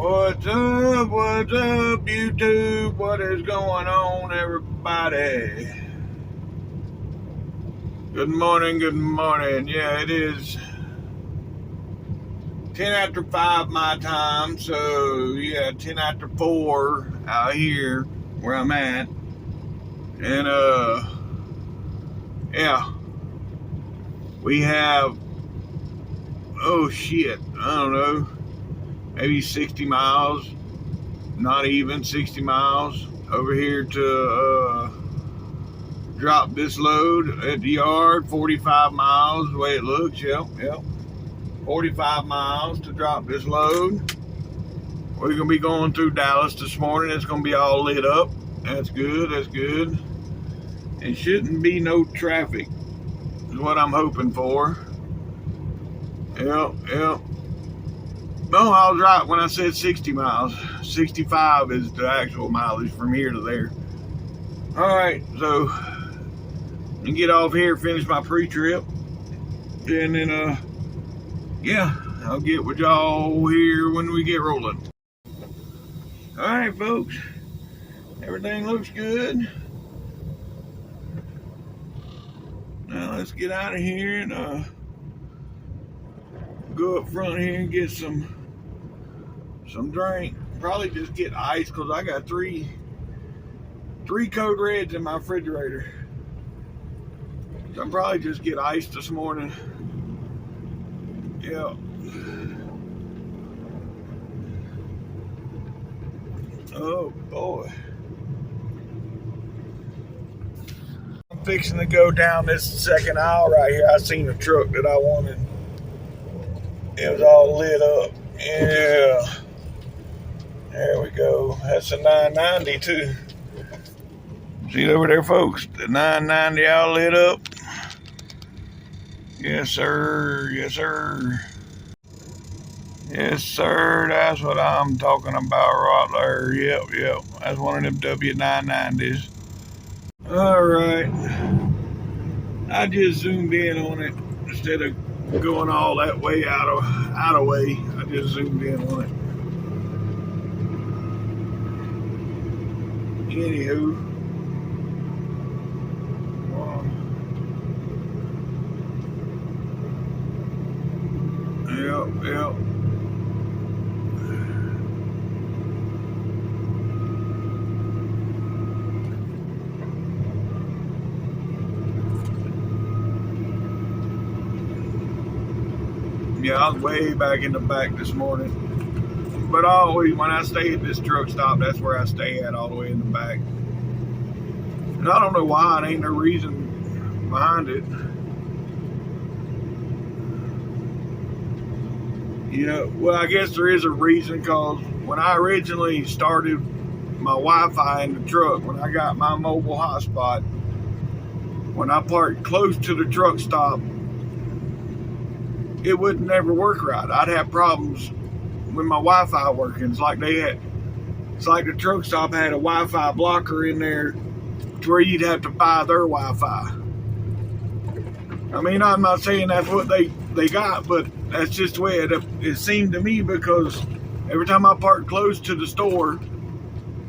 What's up, YouTube? What is going on, everybody? Good morning, good morning. Yeah, it is 10 after 5 my time, so yeah, 10 after 4 out here where I'm at. And, yeah, we have, oh shit, I don't know, maybe 60 miles, not even 60 miles over here to, drop this load at the yard. 45 miles the way it looks. Yep 45 miles to drop this load. We're gonna be going through Dallas this morning. It's gonna be all lit up. That's good. And shouldn't be no traffic is what I'm hoping for. Yep No, I was right when I said 60 miles. 65 is the actual mileage from here to there. All right, so and get off here, finish my pre-trip, and then yeah, I'll get with y'all here when we get rolling. All right, folks, everything looks good. Now let's get out of here and go up front here and get some drink. Probably just get ice because I got three Code Reds in my refrigerator. So I'll probably just get ice this morning. Yeah. Oh boy. I'm fixing to go down this second aisle right here. I seen a truck that I wanted. It was all lit up. Yeah. There we go. That's a 990 too. See it over there, folks? The 990 all lit up. Yes, sir. Yes, sir. Yes, sir. That's what I'm talking about right there. Yep. That's one of them W990s. All right. I just zoomed in on it instead of going all that way out of way. I just zoomed in on it. Anywho. Yep. Yeah, I was way back in the back this morning. But always, when I stay at this truck stop, that's where I stay at, all the way in the back. And I don't know why, it ain't no reason behind it. Yeah, well, I guess there is a reason, because when I originally started my Wi-Fi in the truck, when I got my mobile hotspot, when I parked close to the truck stop, it would never work right. I'd have problems with my Wi-Fi working. It's like the truck stop had a Wi-Fi blocker in there to where you'd have to buy their Wi-Fi. I mean, I'm not saying that's what they got, but that's just the way it seemed to me, because every time I parked close to the store,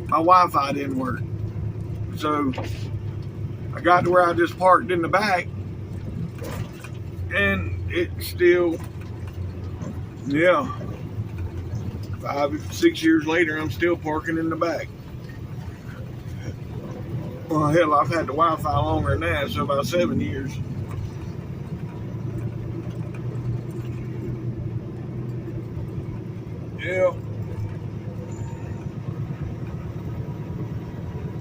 my Wi-Fi didn't work. So I got to where I just parked in the back, and it still, yeah, 5, 6 years later, I'm still parking in the back. Well, hell, I've had the Wi-Fi longer than that, so about 7 years. Yeah.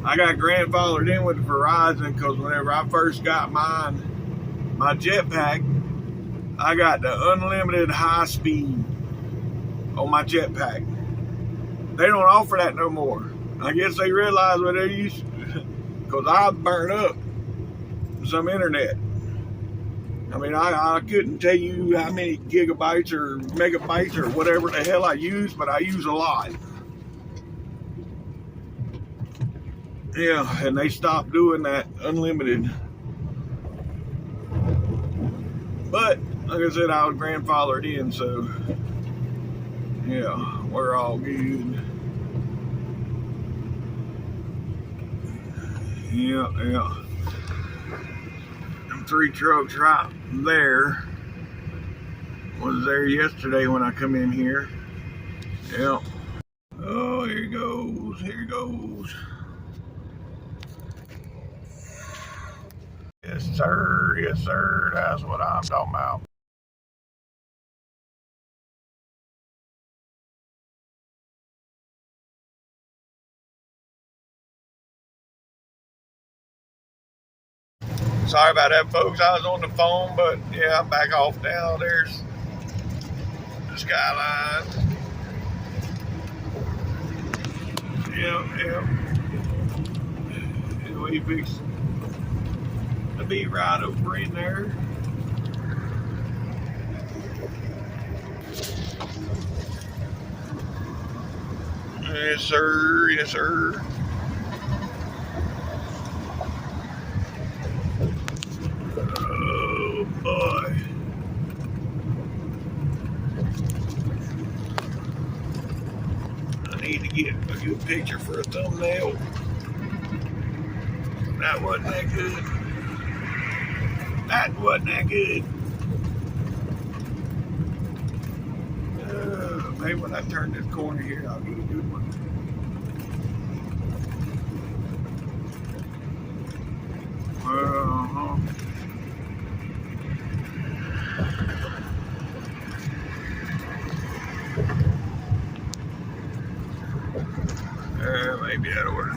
I got grandfathered in with Verizon because whenever I first got my jetpack, I got the unlimited high speed on my jetpack. They don't offer that no more. I guess they realize what they're used to, because I burned up some internet. I mean, I couldn't tell you how many gigabytes or megabytes or whatever the hell I use, but I use a lot. Yeah, and they stopped doing that unlimited. But, like I said, I was grandfathered in, so, yeah. we're all good. Yeah, yeah. Them 3 trucks right there was there yesterday when I come in here. Yeah. Oh, here he goes. Here he goes. Yes, sir. Yes, sir. That's what I'm talking about. Sorry about that, folks. I was on the phone, but yeah, I'm back off now. There's the skyline. Yeah, yeah. And we fixed to be right over in there. Yes, sir. Yes, sir. Oh, boy. I need to get a good picture for a thumbnail. That wasn't that good. That wasn't that good. Maybe when I turn this corner here, I'll get a good one. Uh-huh. Maybe that'll work. I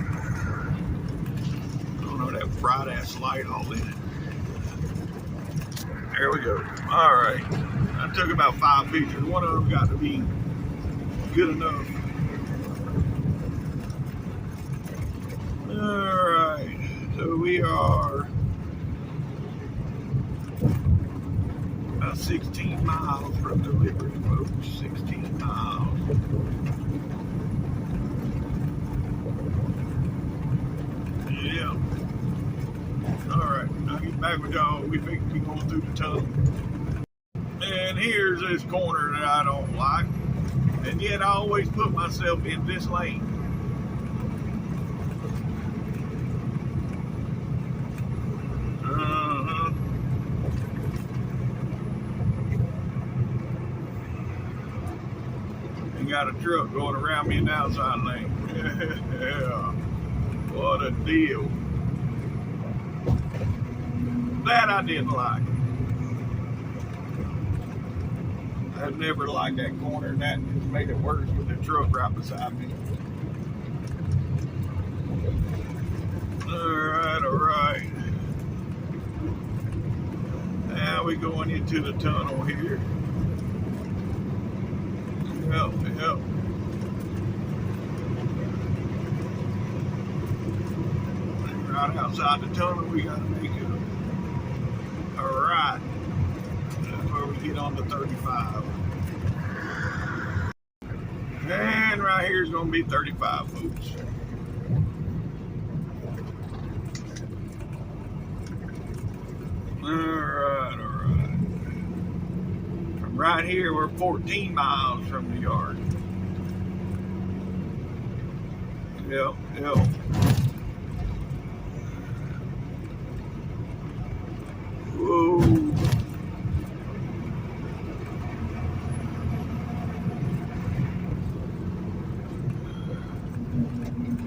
don't know, that bright ass light all in it. There we go. All right. I took about 5 pictures. One of them got to be good enough. All right. So we are about 16 miles from delivery, folks. 16 miles. Yeah. All right. I'll get back with y'all. We think we're going through the tunnel. And here's this corner that I don't like. And yet I always put myself in this lane. Uh-huh. And got a truck going around me in the outside lane. Yeah. What a deal. That I didn't like. I've never liked that corner, and that made it worse with the truck right beside me. All right. Now we're going into the tunnel here. Yep. Right outside the tunnel, we got to make it a right. That's where we get on the 35. And right here is going to be 35, folks. All right. From right here, we're 14 miles from the yard. Yep. Whoa.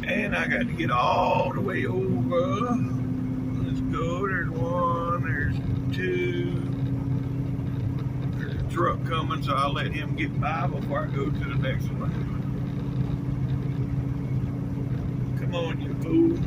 And I got to get all the way over. Let's go. There's 1, there's 2. There's a truck coming, so I'll let him get by before I go to the next one. Come on, you fool.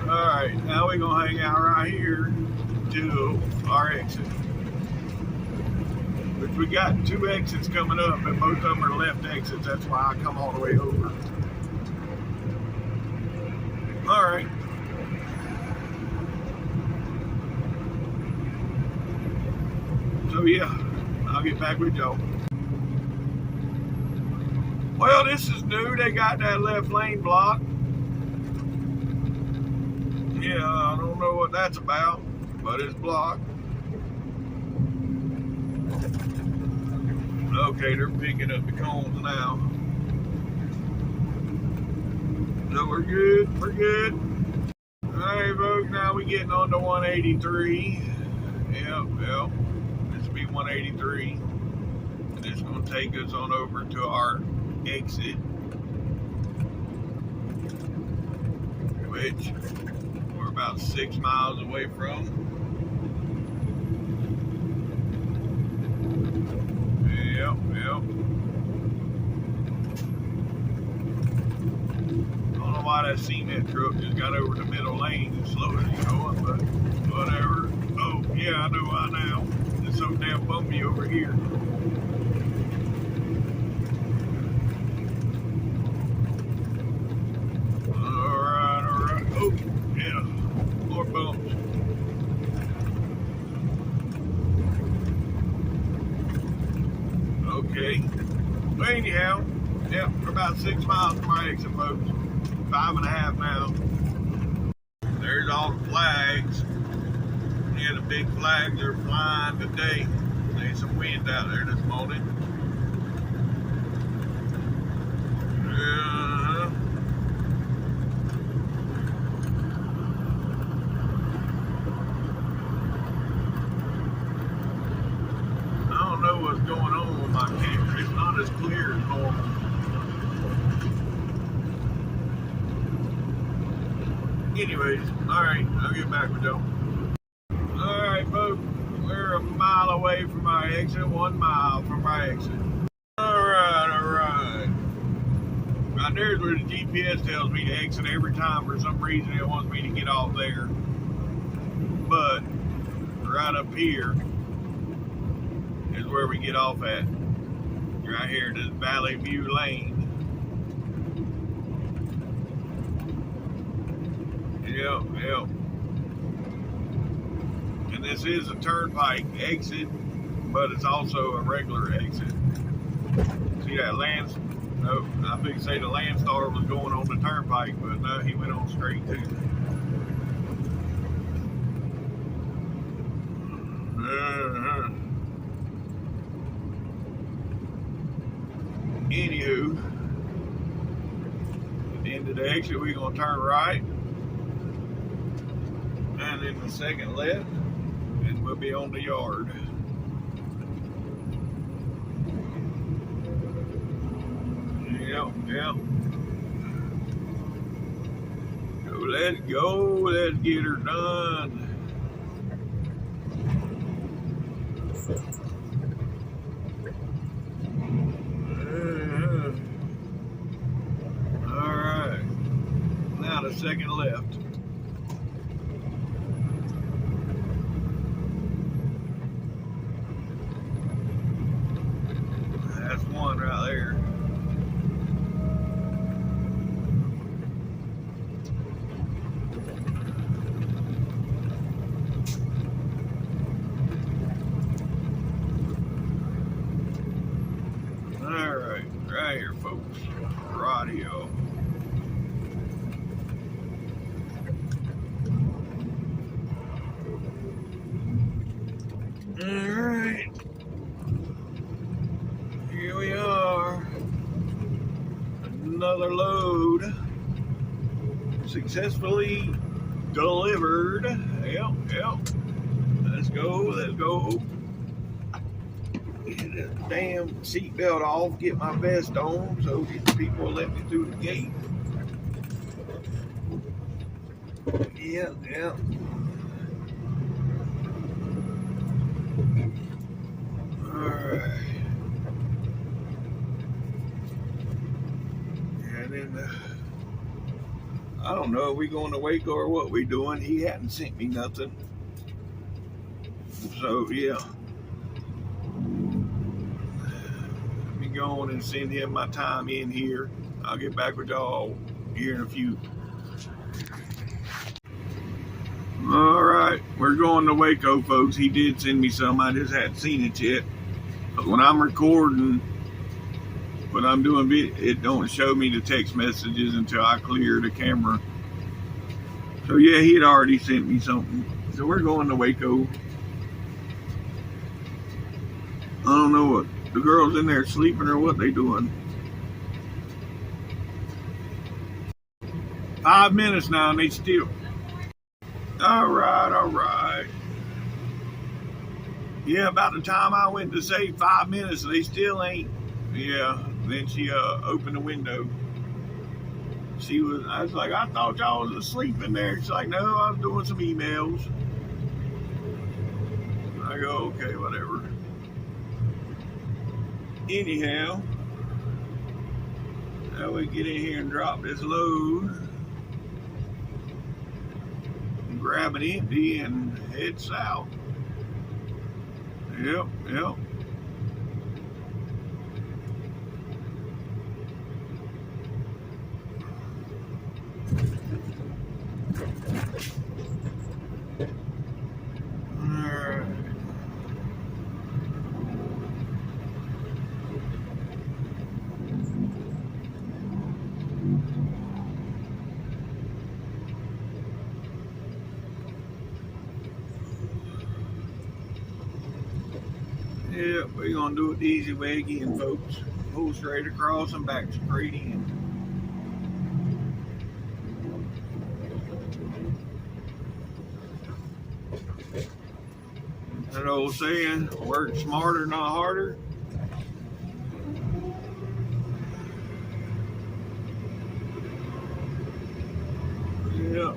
Alright, now we're going to hang out right here to our exit. Which we got 2 exits coming up, and both of them are left exits. That's why I come all the way over. Alright. yeah, I'll get back with y'all. Well, this is new. They got that left lane blocked. Yeah, I don't know what that's about, but it's blocked. Okay, they're picking up the cones now. So we're good, we're good. Alright folks, now we getting on to 183. Yep. This will be 183. And it's going to take us on over to our exit, which we're about 6 miles away from. Yep. I don't know why that cement truck just got over the middle lane and slowed it going, but whatever. Oh, yeah, I know why now. It's so damn bumpy over here. Alright. Oh, yeah. More bumps. Okay. Well, anyhow, yep, we're about 6 miles from our exit, folks. 5.5 now. There's all the flags. Yeah, the big flags are flying today. There's some wind out there this morning. I don't know what's going on with my camera. It's not as clear as normal. Anyways, alright, I'll get back with y'all. Alright folks, we're a mile away from our exit, 1 mile from our exit. Alright. Right there's where the GPS tells me to exit every time. For some reason it wants me to get off there. But right up here is where we get off at. Right here, this Valley View Lane. Yep. And this is a turnpike exit, but it's also a regular exit. See that no, I think say the Landstar was going on the turnpike, but no, he went on straight too. Anywho, at the end of the exit, we're gonna turn right, and then the second left, and we'll be on the yard. Yep. So let's go. Let's get her done. All right. Now the second left. That's one right there. Right here, folks. Radio. Alright. Here we are. Another load. Successfully delivered. Yep. Let's go. Get the damn seatbelt off, get my vest on so these people will let me through the gate. Yep. Alright. And then, I don't know, are we going to Waco or what we doing? He hadn't sent me nothing. So, yeah. Go on and send him my time in here. I'll get back with y'all here in a few. All right. We're going to Waco, folks. He did send me some. I just hadn't seen it yet. But when I'm recording, when I'm doing video, it don't show me the text messages until I clear the camera. So yeah, he had already sent me something. So we're going to Waco. I don't know what the girls in there sleeping or what they doing. 5 minutes now and they still. All right. Yeah, about the time I went to say 5 minutes, they still ain't. Yeah, then she opened the window. I was like, I thought y'all was asleep in there. She's like, no, I was doing some emails. I go, okay, whatever. Anyhow, now we get in here and drop this load. Grab it empty and head south. Yep. Alright. Yeah, we're gonna do it the easy way again, folks. Pull straight across and back straight in. That old saying, work smarter, not harder. Yep.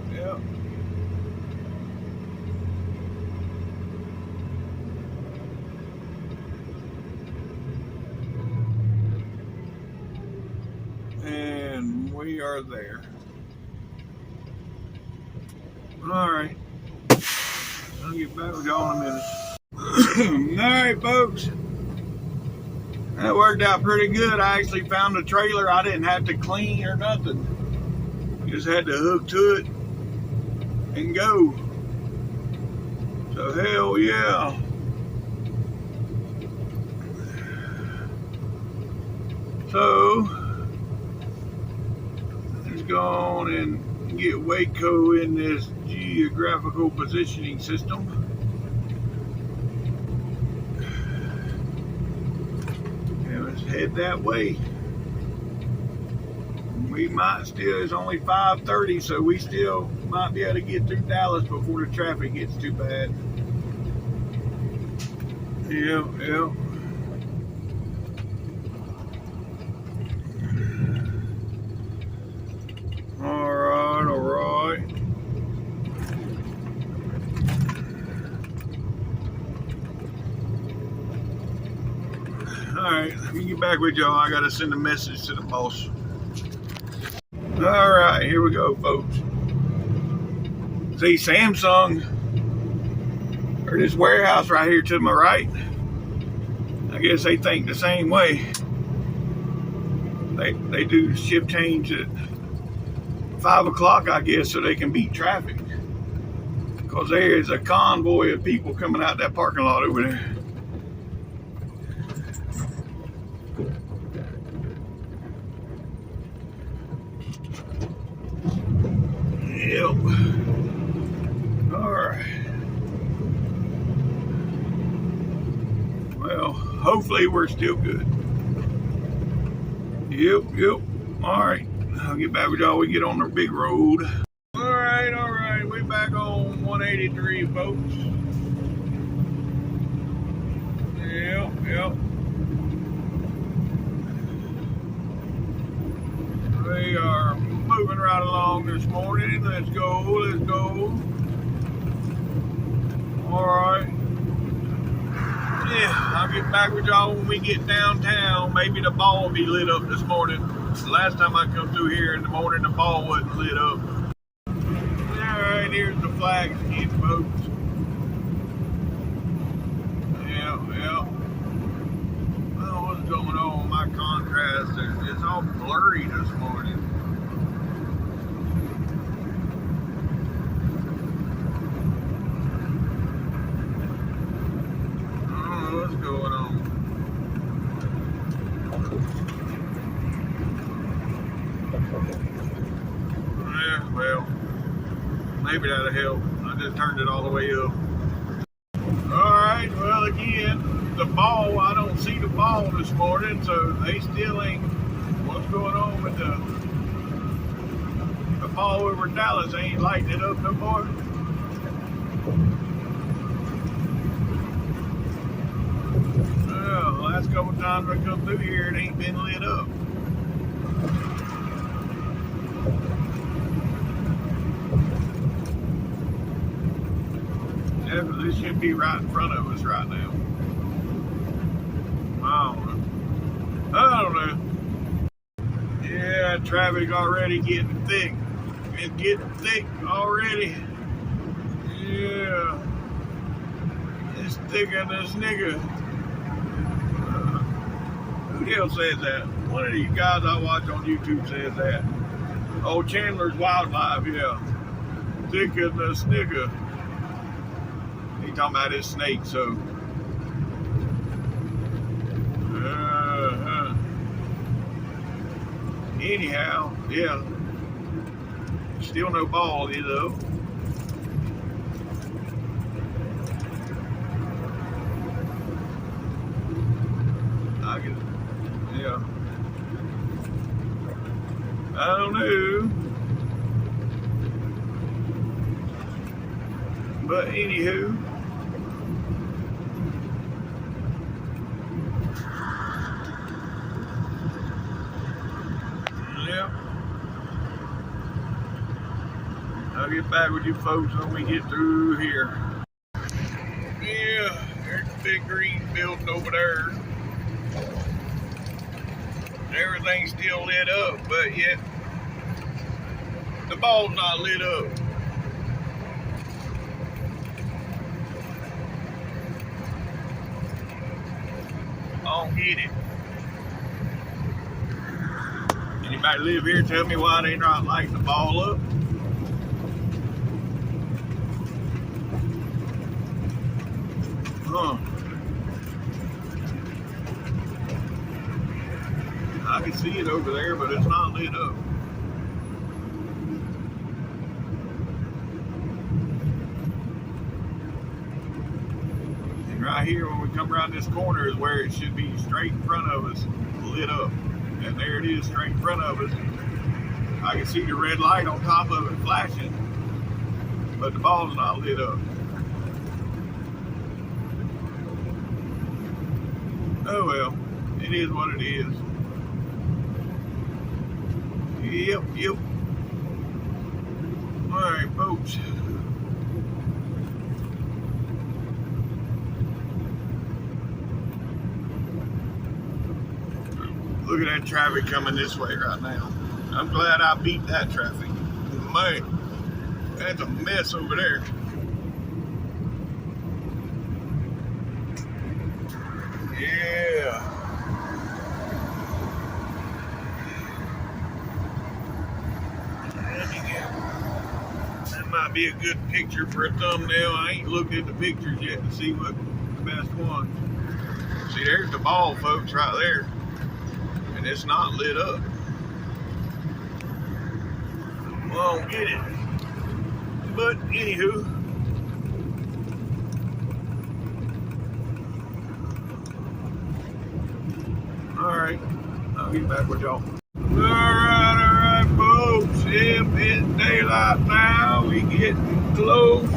And we are there. All right. I'll get back with y'all in a minute. All right, folks. That worked out pretty good. I actually found a trailer I didn't have to clean or nothing. Just had to hook to it and go. So hell yeah. So let's go on and get Waco in this geographical positioning system. And let's head that way. We might still, it's only 5:30, so we still might be able to get through Dallas before the traffic gets too bad. Yep. All right. All right, let me get back with y'all. I got to send a message to the boss. All right, here we go, folks. See, Samsung, or this warehouse right here to my right, I guess they think the same way. They do shift change at 5 o'clock, I guess, so they can beat traffic. Because there is a convoy of people coming out that parking lot over there. Yep. All right. Well, hopefully we're still good. Yep. All right. I'll get back with y'all when we get on the big road. All right. We back on 183, folks. Yep. We are moving right along this morning. Let's go. All right. Yeah, I'll get back with y'all when we get downtown. Maybe the ball will be lit up this morning. The last time I come through here in the morning, the ball wasn't lit up. All right, here's the flags again, folks. Yep. Oh, what's going on? My contrast, it's all blurry this morning. Maybe that'll help. I just turned it all the way up. Alright, well again, the ball, I don't see the ball this morning, so they still ain't, what's going on with the ball over Dallas? They ain't lighting it up no more. Well, the last couple times I come through here, it ain't been lit up. This should be right in front of us right now. I don't know. Yeah, traffic already getting thick. It's getting thick already. Yeah. It's thicker than this nigga. Who the hell says that? One of these guys I watch on YouTube says that. Oh, Chandler's Wildlife, yeah. Thicker than this nigga. He talking about his snake, so. Anyhow, yeah. Still no ball, though. I can, yeah. I don't know. But anywho. Yeah. I'll get back with you folks when we get through here. Yeah, there's a big green building over there. Everything's still lit up, but yet the ball's not lit up. I don't get it. Anybody live here, tell me why they not lighting the ball up? Huh. I can see it over there, but it's not lit up. And right here, when we come around this corner, is where it should be straight in front of us, lit up. And there it is, straight in front of us. I can see the red light on top of it flashing, but the ball's not lit up. Oh well, it is what it is. Yep. Alright, folks. Look at that traffic coming this way right now. I'm glad I beat that traffic. Man, that's a mess over there. Yeah. That might be a good picture for a thumbnail. I ain't looked at the pictures yet to see what the best one. See, there's the ball, folks, right there. And it's not lit up. Well, I don't get it. But, anywho. Alright, I'll get back with y'all. Alright, folks. Yep, it's daylight now. We getting close.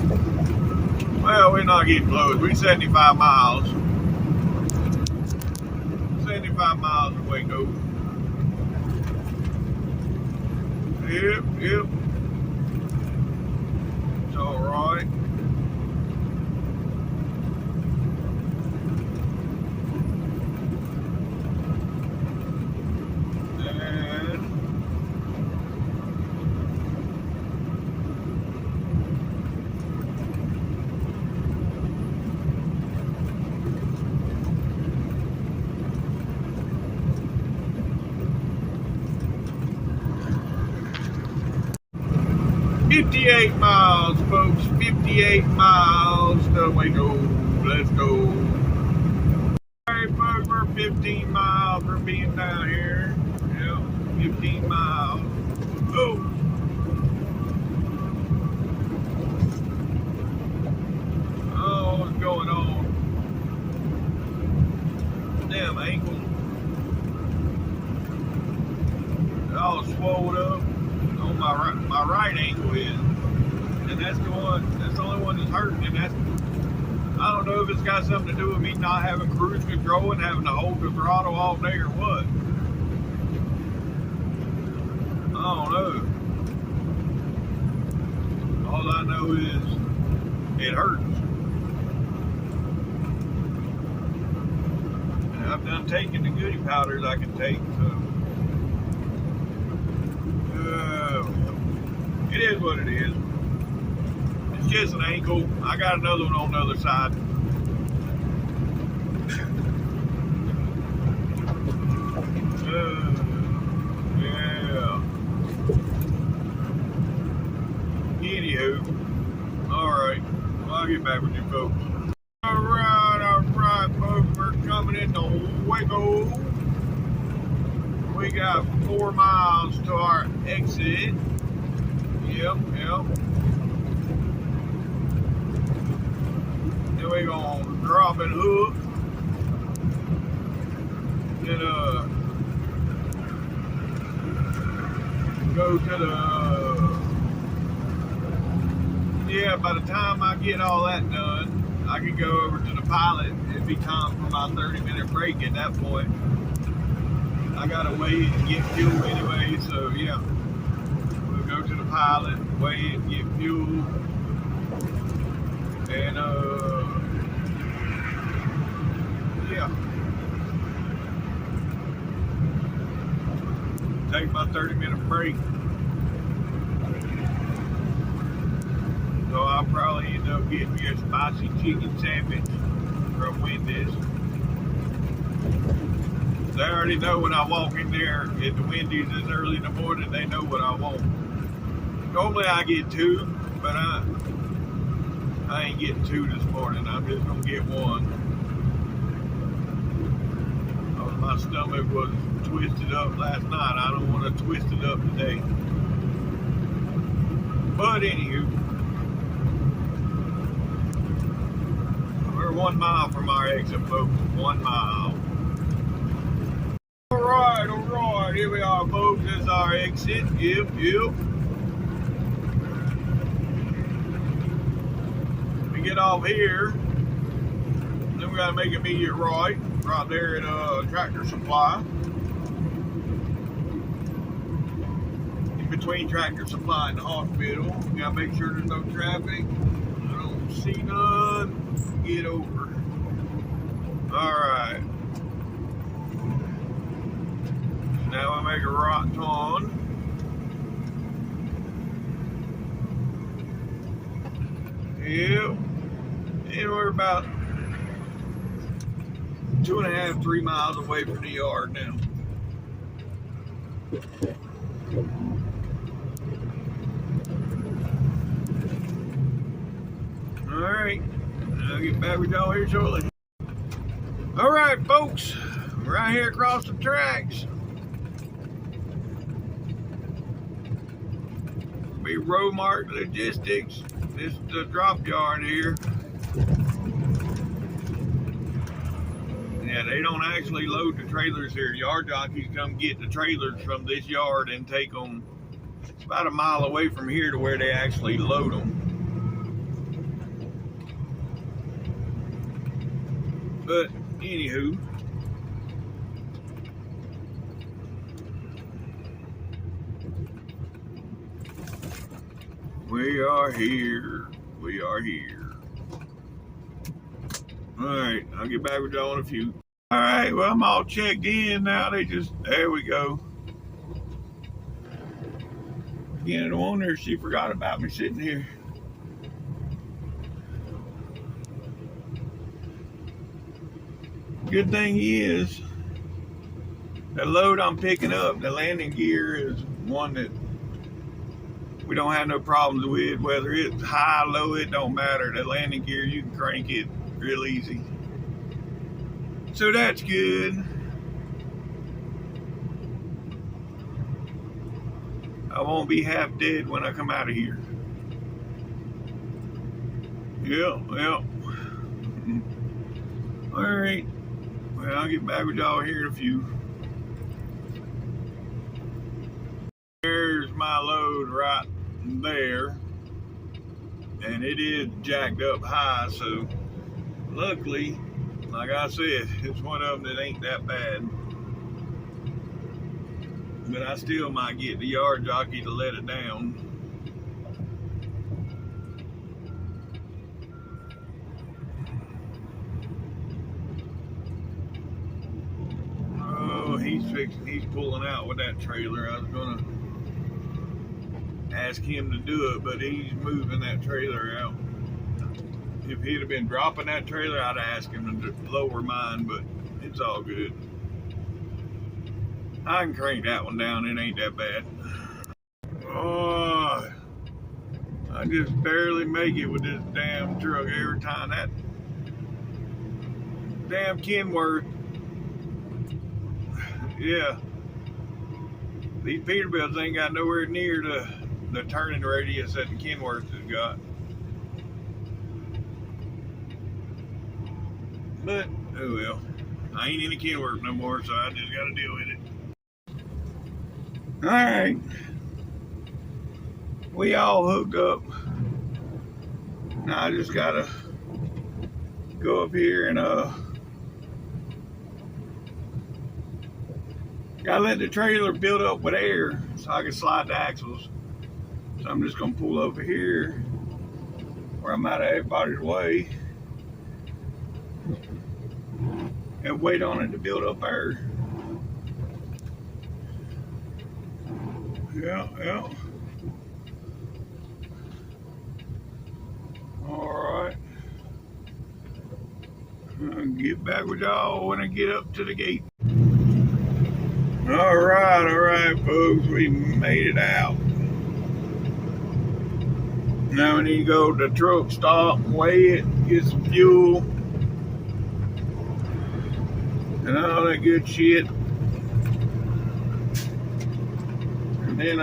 Well, we're not getting close. We're 75 miles. 75 miles from Waco. Yep. It's alright. And 58 miles, folks. 58 miles to Waco. Let's go. Alright, folks, we're 15 miles from being down here. Yep, 15 miles. Oh. That's the one. That's the only one that's hurting, and that's. I don't know if it's got something to do with me not having cruise control and having to hold the throttle all day or what. I don't know. All I know is it hurts. And I've done taking the goodie powders I can take, so. It is what it is. It's just an ankle. I got another one on the other side. Yeah. Anywho. Alright. Well, I'll get back with you folks. Alright, folks. We're coming into Waco. We got 4 miles to our exit. Yep. Then we're gonna drop and hook. Then go to the by the time I get all that done, I can go over to the pilot. It'd be time for my 30-minute break at that point. I gotta wait and get fuel anyway, so yeah. We'll go to the pilot, wait and get fuel. And yeah. Take my 30-minute break. So I'll probably end up getting me a spicy chicken sandwich from Wendy's. They already know when I walk in there at the Wendy's this early in the morning, they know what I want. Normally I get 2, but I ain't getting 2 this morning. I'm just gonna get 1. My stomach was twisted up last night. I don't want to twist it up today. But anywho, we're 1 mile from our exit, folks. 1 mile. Alright. Here we are, folks. This is our exit. Yep. We get off here. Then we gotta make immediate right there at Tractor Supply. In between Tractor Supply and the hospital. We gotta make sure there's no traffic. I don't see none. Get over. Alright. Now we make a right turn. Yep. And we're about 2.5, 3 miles away from the yard now. Alright, I'll get back with y'all here shortly. Alright, folks, right here across the tracks. Be Romark Logistics. This is the drop yard here. Yeah, they don't actually load the trailers here. Yard jockeys come get the trailers from this yard and take them. It's about a mile away from here to where they actually load them. But anywho, we are here. Alright, I'll get back with y'all in a few. Alright, well, I'm all checked in now. There we go. Again, the owner, she forgot about me sitting here. Good thing is, the load I'm picking up, the landing gear is one that we don't have no problems with. Whether it's high, low, it don't matter. The landing gear, you can crank it real easy. So that's good. I won't be half dead when I come out of here. Yep. Alright. Well, I'll get back with y'all here in a few. There's my load right there. and it is jacked up high. So luckily, like I said, it's one of them that ain't that bad. But I still might get the yard jockey to let it down. Oh, he's pulling out with that trailer. I was gonna ask him to do it, but he's moving that trailer out. If he'd have been dropping that trailer, I'd ask him to lower mine, but it's all good. I can crank that one down, it ain't that bad. Oh, I just barely make it with this damn truck every time. That damn Kenworth. Yeah. These Peterbilts ain't got nowhere near the turning radius that the Kenworth has got. But, oh well. I ain't in the Kenworth no more, so I just gotta deal with it. Alright. We all hooked up. Now I just gotta go up here and gotta let the trailer build up with air so I can slide the axles. So I'm just gonna pull over here where I'm out of everybody's way and wait on it to build up air. Yeah. Alright. I'll get back with y'all when I get up to the gate. Alright, folks, we made it out. Now we need to go to the truck stop, weigh it, get some fuel, and all that good shit. And then,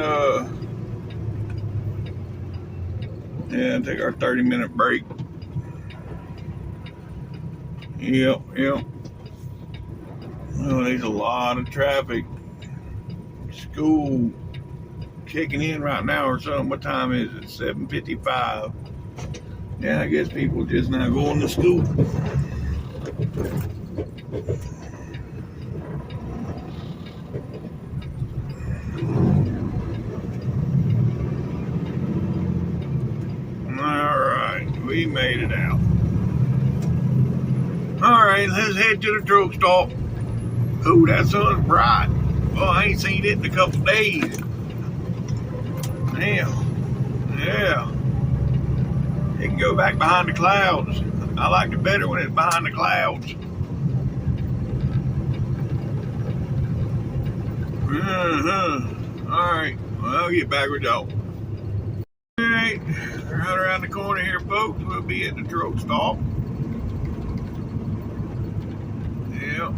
take our 30-minute break. Yep. Oh, there's a lot of traffic. School kicking in right now or something. What time is it? 7:55. Yeah, I guess people just not going to school. Alright, we made it out. Alright, let's head to the truck stop. Oh, that sun's bright. Oh, I ain't seen it in a couple days. Damn. Yeah. It can go back behind the clouds. I like it better when it's behind the clouds. Alright. Well, I'll get back with y'all. Alright. Right around the corner here, folks. We'll be at the truck stop. Yep.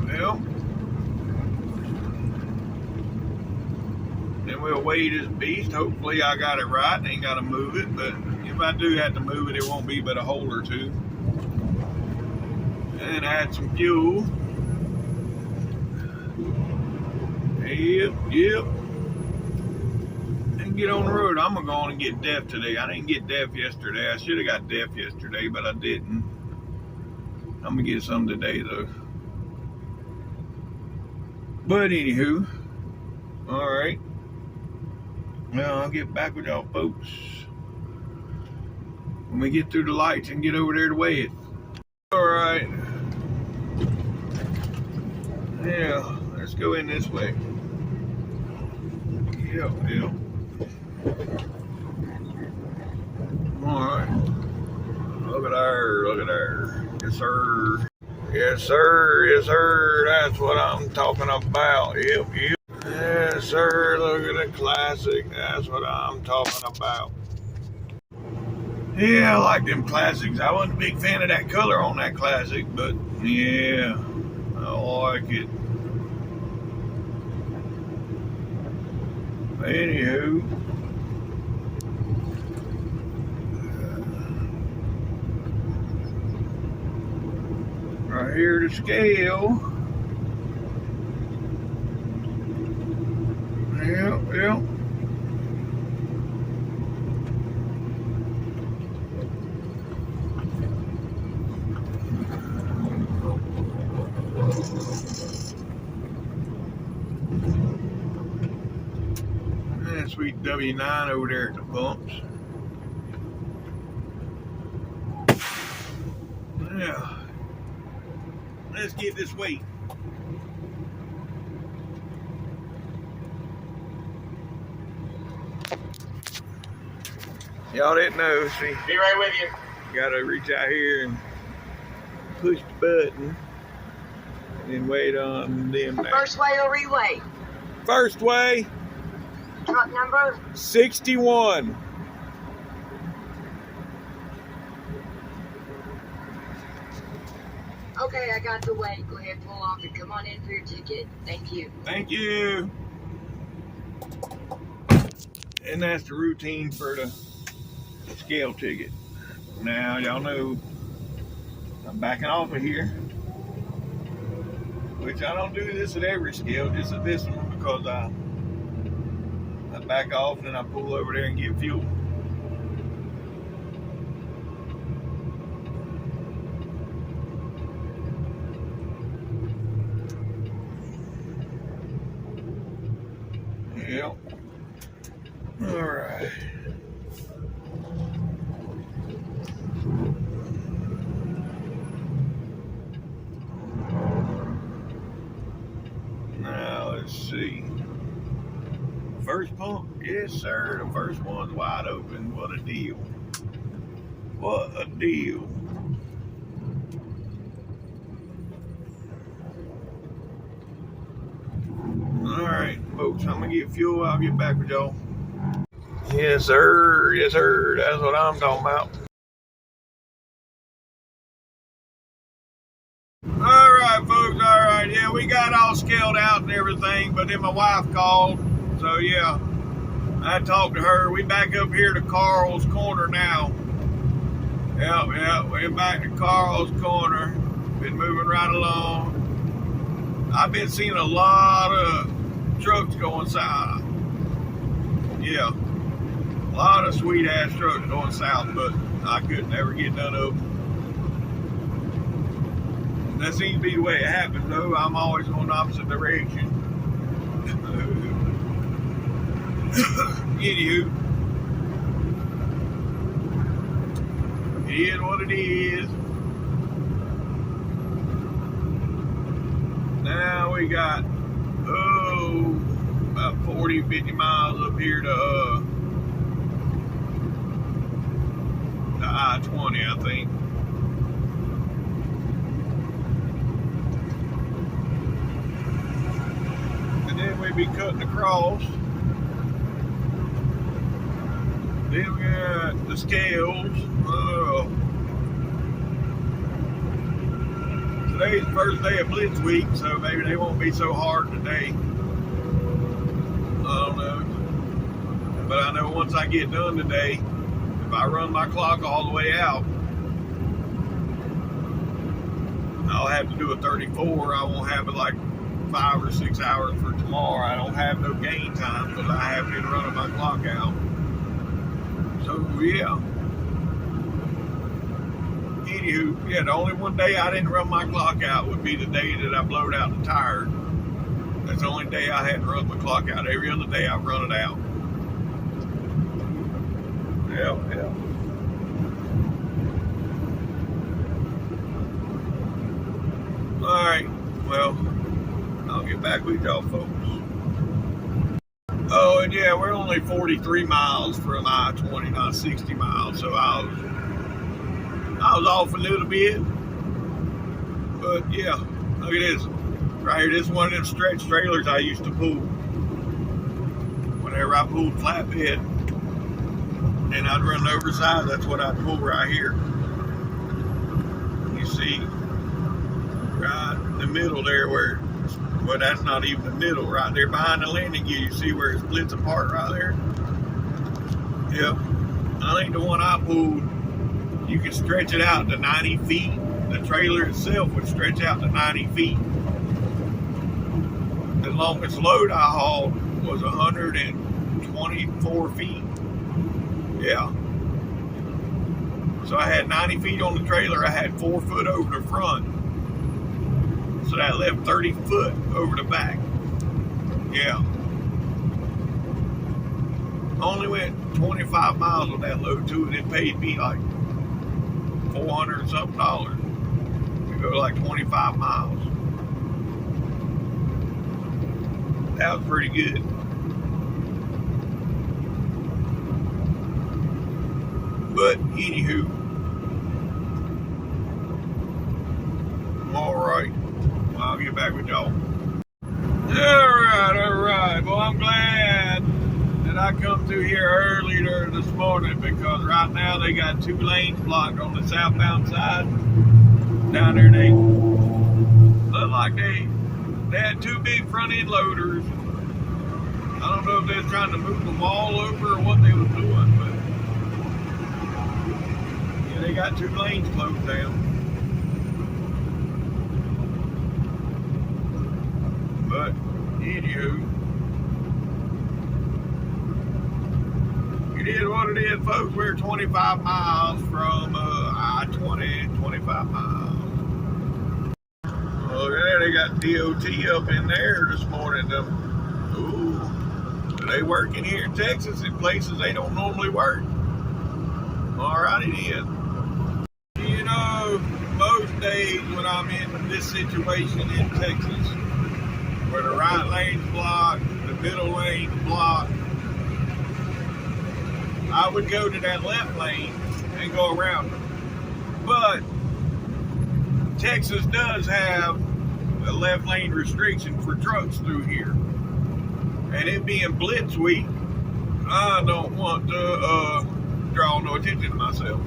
Then we'll weigh this beast. Hopefully I got it right. Ain't got to move it, but if I do have to move it, it won't be but a hole or two. And add some fuel. Yep. And get on the road. I'm going to get DEF today. I didn't get DEF yesterday. I should have got DEF yesterday, but I didn't. I'm going to get some today, though. But anywho, alright. Well, I'll get back with y'all folks when we get through the lights and get over there to weigh it. Alright. Yeah, let's go in this way. Yep. Alright. Look at there. Yes, sir. That's what I'm talking about. Yep. Yes, sir. Look at the classic. That's what I'm talking about. Yeah, I like them classics. I wasn't a big fan of that color on that classic, but yeah, I like it. Anywho. Right here to scale. Yep. sweet W9 over there at the pumps. Yeah. Let's get this weight. Y'all didn't know, see. Be right with you. Gotta reach out here and push the button and wait on them now. First way or relay? First way, Truck number? 61. Okay, I got the weight. Go ahead, pull off and come on in for your ticket. Thank you. Thank you. And that's the routine for the scale ticket. Now, y'all know I'm backing off of here, which I don't do this at every scale, just at this one, because I back off and then I pull over there and get fuel. Yep. All right. Now let's see. First pump, yes sir. The first one's wide open. What a deal! What a deal! All right, folks. I'm gonna get fuel. I'll get back with y'all. Yes sir. Yes sir. That's what I'm talking about. All right, folks. All right. Yeah, we got all scaled out and everything, but then my wife called. So yeah, I talked to her. We back up here to Carl's Corner now. Yep. We're back to Carl's Corner. Been moving right along. I've been seeing a lot of trucks going south. Yeah, a lot of sweet ass trucks going south, but I could never get none of them. That seems to be the way it happens, though. I'm always going the opposite direction. Anywho, it is what it is. Now we got, about 40, 50 miles up here to I-20, I think. And then we be cutting across. Then we got the scales. Today's the first day of Blitz Week, so maybe they won't be so hard today. I don't know. But I know once I get done today, if I run my clock all the way out, I'll have to do a 34. I won't have it like 5 or 6 hours for tomorrow. I don't have no gain time because I haven't been running my clock out. So yeah. Anywho, yeah, the only one day I didn't run my clock out would be the day that I blowed out the tire. That's the only day I hadn't run my clock out. Every other day I've run it out. Yeah. Alright, well, I'll get back with y'all folks. Oh, and yeah, we're only 43 miles from I-20, not 60 miles, so I was off a little bit. But yeah, look at this. Right here, this is one of them stretch trailers I used to pull. Whenever I pulled flatbed, and I'd run oversized, that's what I'd pull right here. You see, right in the middle there where, well, that's not even the middle, right there behind the landing gear, you see where it splits apart right there? Yep. I think the one I pulled, you could stretch it out to 90 feet. The trailer itself would stretch out to 90 feet. The longest load I hauled was 124 feet. Yeah. So I had 90 feet on the trailer. I had 4 foot over the front. So that left 30 foot over the back. Yeah. Only went 25 miles on that load too, and it paid me like $400 and something to go like 25 miles. That was pretty good. But anywho, all right. Well, I'll get back with y'all. All right. Well, I'm glad that I come through here earlier this morning, because right now they got 2 lanes blocked on the southbound side. Down there, they look like they had 2 big front end loaders. I don't know if they're trying to move them all over or what they were doing, but yeah, they got 2 lanes closed down. But anywho, it is what it is, folks. We're 25 miles from I-20, 25 miles. Oh yeah, they got DOT up in there this morning. Ooh, they working here in Texas in places they don't normally work. Alrighty then. You know, most days when I'm in this situation in Texas, where the right lane's blocked, the middle lane's blocked, I would go to that left lane and go around them. But Texas does have a left lane restriction for trucks through here. And it being Blitz week, I don't want to draw no attention to myself.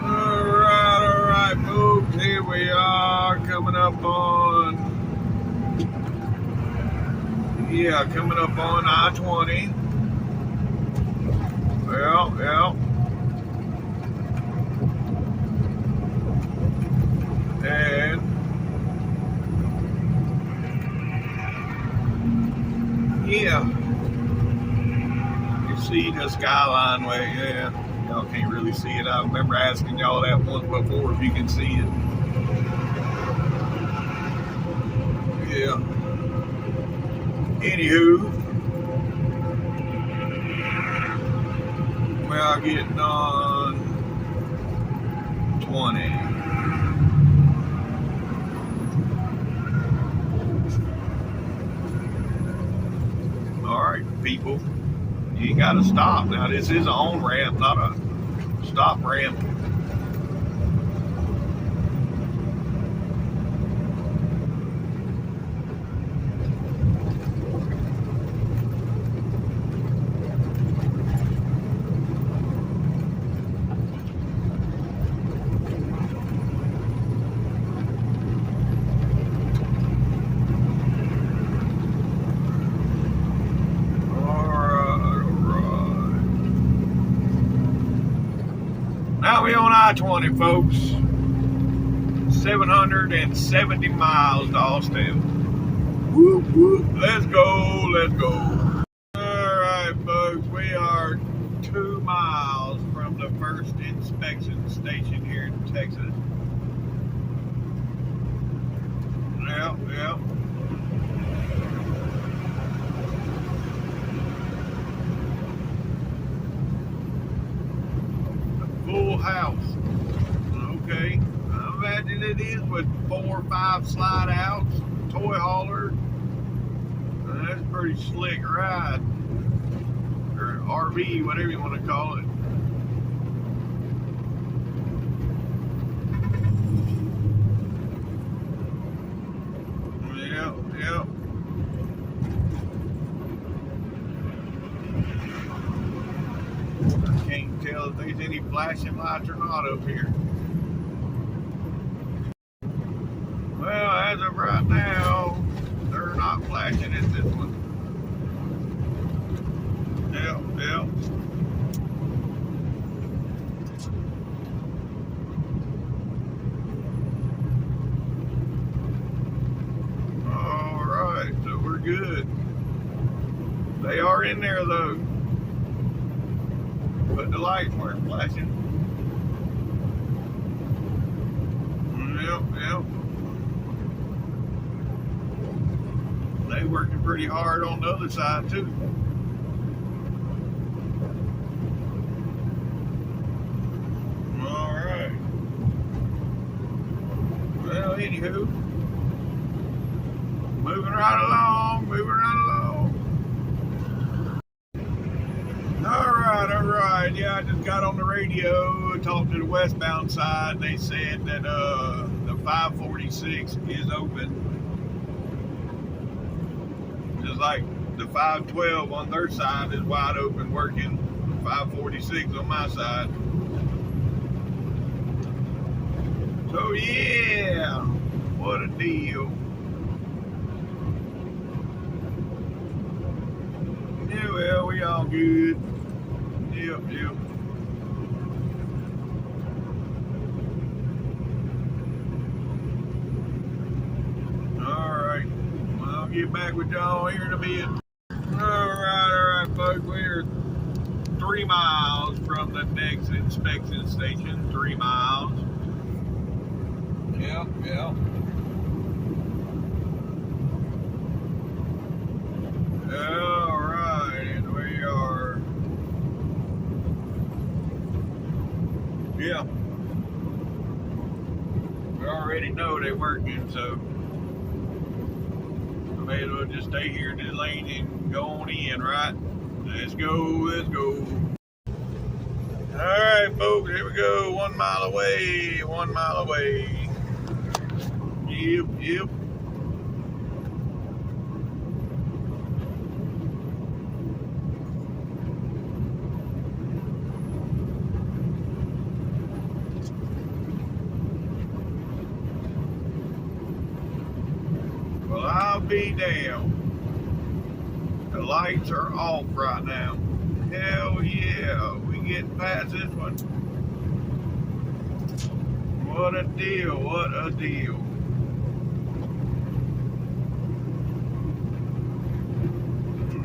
Alright, folks, here we are coming up on I-20. Well. And yeah, you see the skyline way. Yeah, y'all can't really see it. I remember asking y'all that once before if you can see it. Yeah. Anywho, we are getting on 20. Alright, people, you ain't got to stop. Now, this is an on-ramp, not a stop ramp. Now we on I-20, folks. 770 miles to Austin. Whoop, whoop. Let's go. Alright, folks, we are 2 miles from the first inspection station here in Texas. Yep. Full house. Okay. I imagine it is with 4 or 5 slide outs, toy hauler. That's a pretty slick ride. Or RV, whatever you want to call it. Yep. I can't tell if there's any flashing lights or not up here. Well, as of right now, they're not flashing at this one. Yep. Alright, so we're good. They are in there though. But the lights weren't flashing. Yep. They working pretty hard on the other side too. anywho, moving right along, moving right along. All right. Yeah, I just got on the radio, talked to the westbound side. They said that the 546 is open, just like the 512 on their side is wide open working. 546 on my side. So yeah, what a deal. Yeah, well, we all good. Yep. Alright. Well, I'll get back with y'all here in a bit. Alright, folks. We're 3 miles from the next inspection station. 3 miles. Yep. Alright, and we are. Yeah. We already know they're working, so I may as well just stay here in this lane and go on in, right? Let's go. Alright, folks, here we go. 1 mile away. Yep. Well, I'll be damned. The lights are off right now. Hell yeah, we getting past this one. What a deal.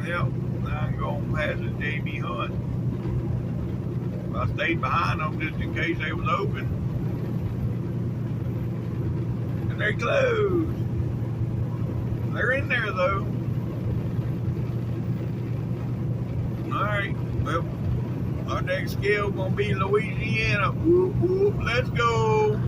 Yep, I'm going past the JB Hunt. I stayed behind them just in case they was open. And they're closed. They're in there though. Alright, well, our next scale gonna be Louisiana. Whoop, let's go.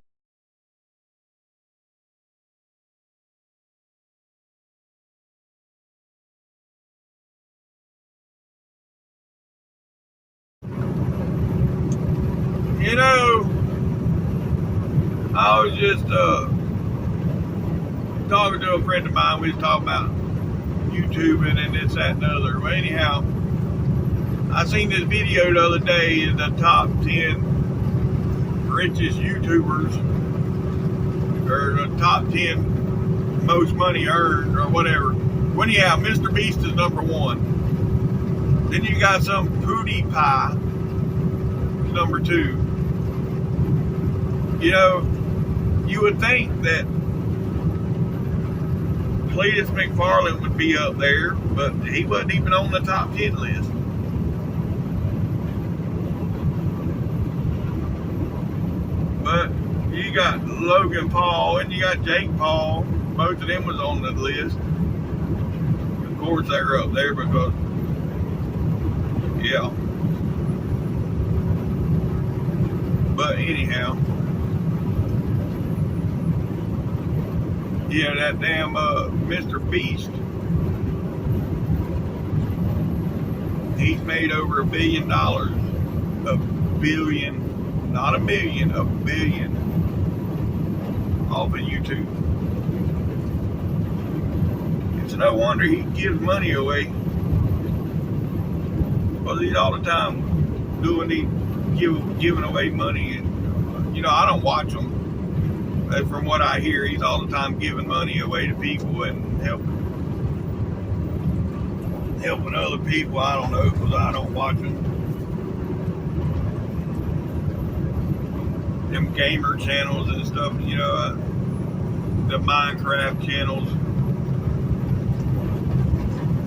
You know, I was just talking to a friend of mine. We was talking about YouTubing and this, that, and the other. But anyhow, I seen this video the other day in the top 10 richest YouTubers, or the top 10 most money earned, or whatever. When you have Mr. Beast is number 1. Then you got some PewDiePie, number 2. You know, you would think that Cletus McFarland would be up there, but he wasn't even on the top 10 list. But you got Logan Paul and you got Jake Paul. Both of them was on the list. Of course, they're up there because, yeah. But anyhow, yeah, that damn Mr. Beast, he's made over $1 billion. $1 billion, not a million, $1 billion off of YouTube. It's no wonder he gives money away. Because he's all the time giving away money. And, you know, I don't watch him. But from what I hear, he's all the time giving money away to people and helping other people. I don't know, because I don't watch them. Them gamer channels and stuff, you know, the Minecraft channels.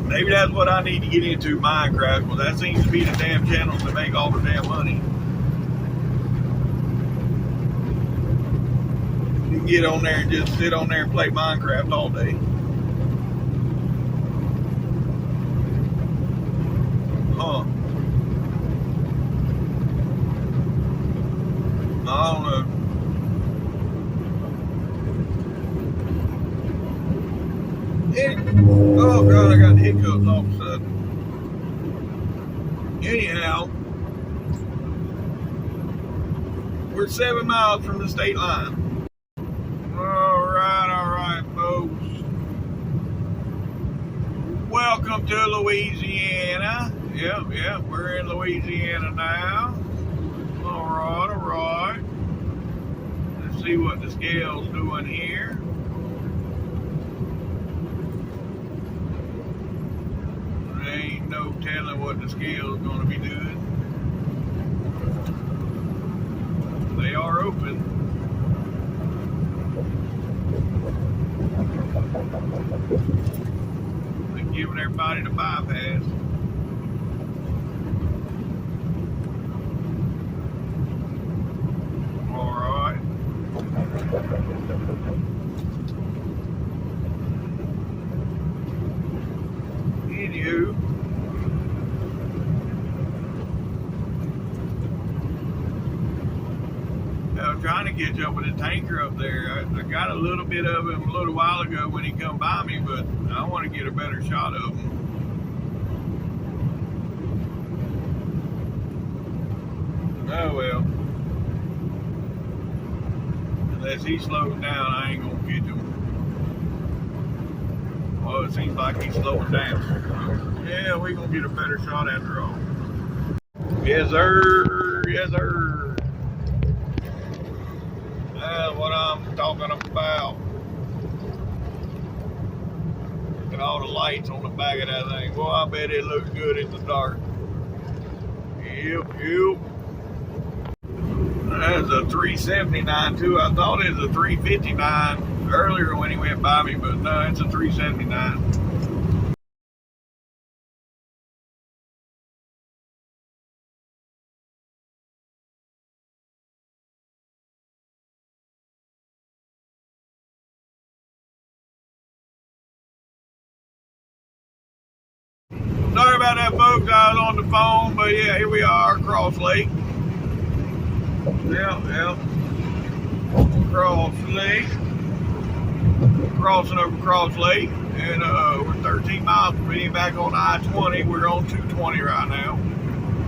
Maybe that's what I need to get into, Minecraft, because that seems to be the damn channels that make all the damn money. You can get on there and just sit on there and play Minecraft all day. Huh. I don't know. God, I got hiccups all of a sudden. Anyhow, we're 7 miles from the state line. All right, folks. Welcome to Louisiana. Yep, we're in Louisiana now. All right. Let's see what the scale's doing here. There ain't no telling what the scale's going to be doing. They are open. They're giving everybody the bypass. All right. Anywho, I'm trying to catch up with the tanker up there. I got a little bit of him a little while ago when he come by me, but I want to get a better shot of him. Oh well. Unless he slows down, I ain't gonna catch him. Well, it seems like he's slowing down. Yeah, we're gonna get a better shot after all. Yes, sir. That's what I'm talking about. Look at all the lights on the back of that thing. Well, I bet it looks good in the dark. Yep. That's a 379 too. I thought it was a 359 earlier when he went by me, but no, it's a 379. Sorry about that, folks. I was on the phone, but yeah, here we are, Cross Lake. Yep. Cross Lake. Crossing over Cross Lake. And we're 13 miles from being back on I-20. We're on 220 right now,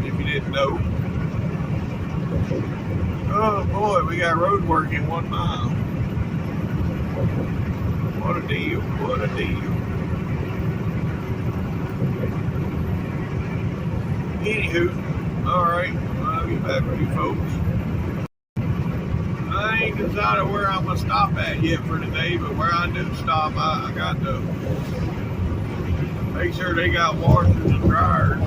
if you didn't know. Oh boy, we got road work in 1 mile. What a deal. Anywho, alright, I'll get back with you folks. I ain't decided where I'm going to stop at yet for today, but where I do stop, I got to make sure they got washers and dryers.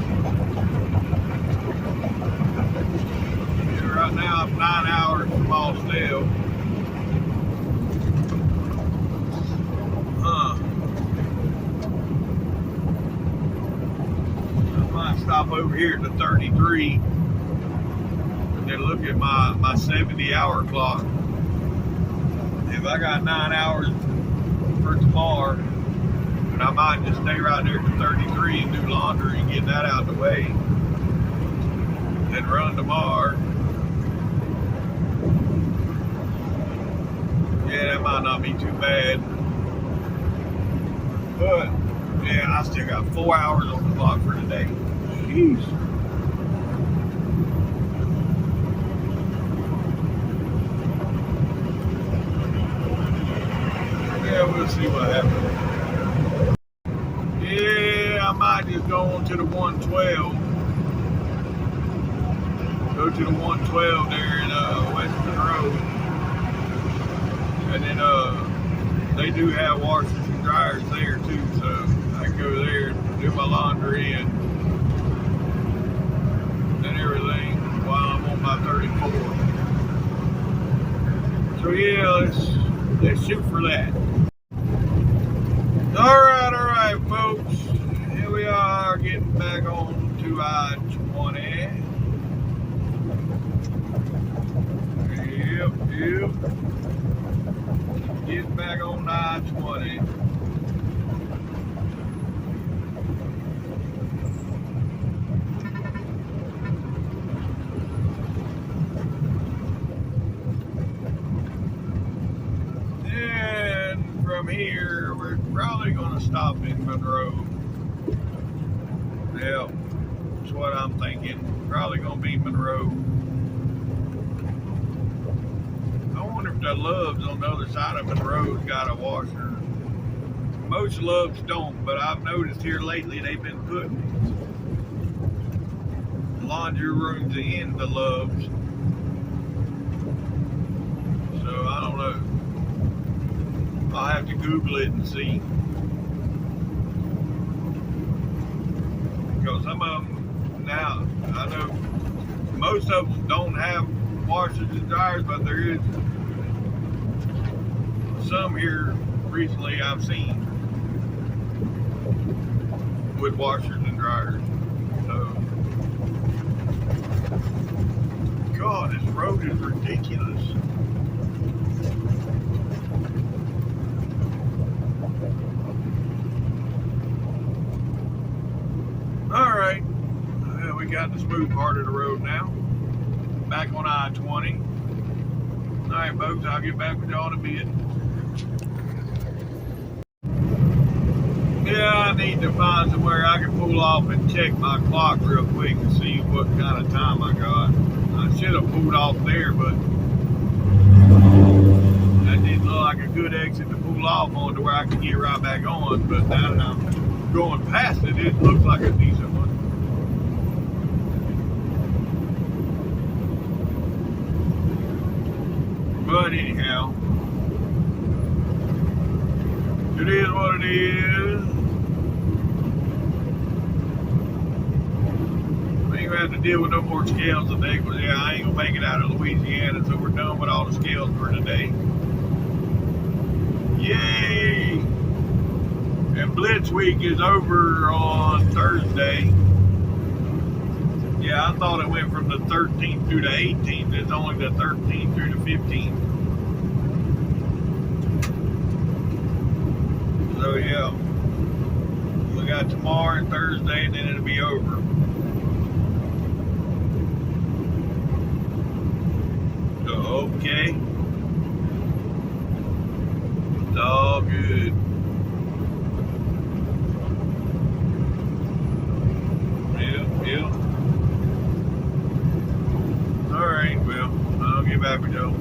Yeah, right now I'm 9 hours from Austell. Stop over here at the 33 and then look at my 70-hour clock. If I got 9 hours for tomorrow, and I might just stay right there at the 33 and do laundry and get that out of the way, then run tomorrow. Yeah, that might not be too bad, but yeah, I still got 4 hours on the clock for today. Jeez. Yeah, we'll see what happens. Yeah, I might just go on to the 112. Go to the 112 there in W.Monroe. And then they do have washers and dryers there too, so I can go there and do my laundry and everything while I'm on my 34. So yeah, let's shoot for that. All right, folks. Here we are getting back on to I-20. Yep. Getting back on I-20. From here, we're Probably gonna stop in Monroe. Yeah, that's what I'm thinking. Probably gonna be Monroe. I wonder if the Loves on the other side of Monroe's got a washer. Most Loves don't, but I've noticed here lately they've been putting laundry rooms in the Loves. So I don't know. I'll have to Google it and see. Because some of them now, I know most of them don't have washers and dryers, but there is some here recently I've seen with washers and dryers. So, God, this road is ridiculous. All right, we got the smooth part of the road now. Back on I-20. All right, folks, I'll get back with y'all in a bit. Yeah, I need to find somewhere I can pull off and check my clock real quick and see what kind of time I got. I should have pulled off there, but that didn't look like a good exit to pull off on to where I could get right back on. But now that I'm going past it, it looks like a decent one. But anyhow, it is what it is. We ain't gonna have to deal with no more scales today, because yeah, I ain't gonna make it out of Louisiana, so we're done with all the scales for today. Yay! And Blitz Week is over on Thursday. Yeah, I thought it went from the 13th through the 18th. It's only the 13th through the 15th. So yeah, we got tomorrow and Thursday, and then it'll be over. So okay, it's all good. Yeah. All right, well, I'll get back with y'all.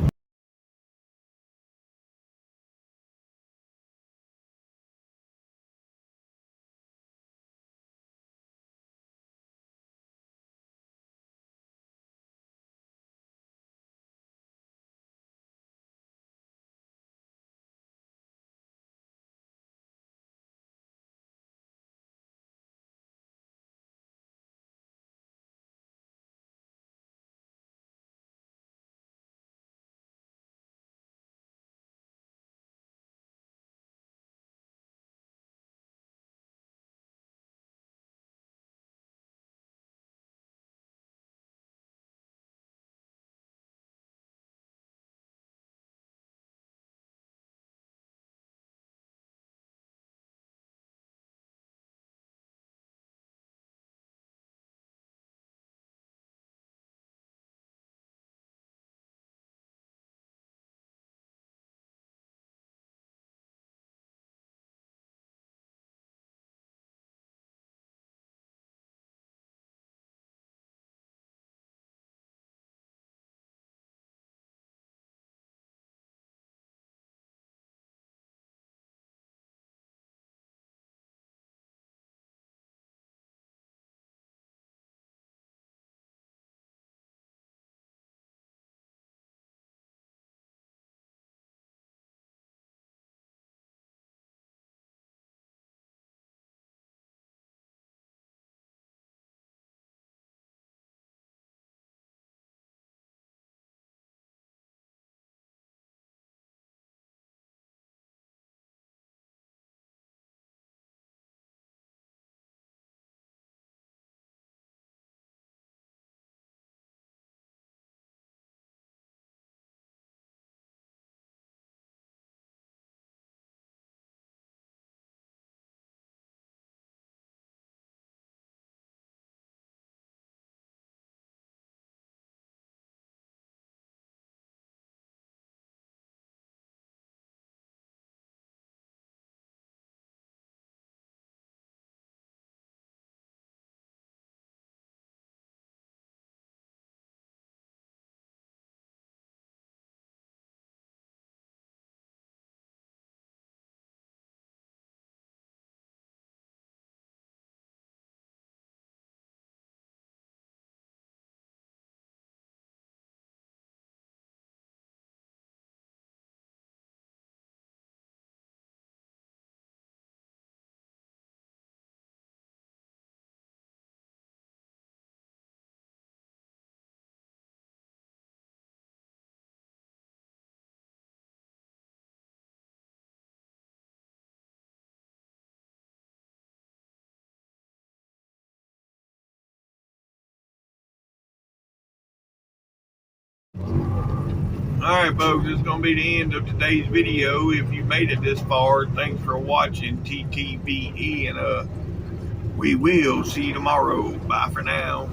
Alright folks, this is going to be the end of today's video. If you made it this far, thanks for watching TTVE, and we will see you tomorrow. Bye for now.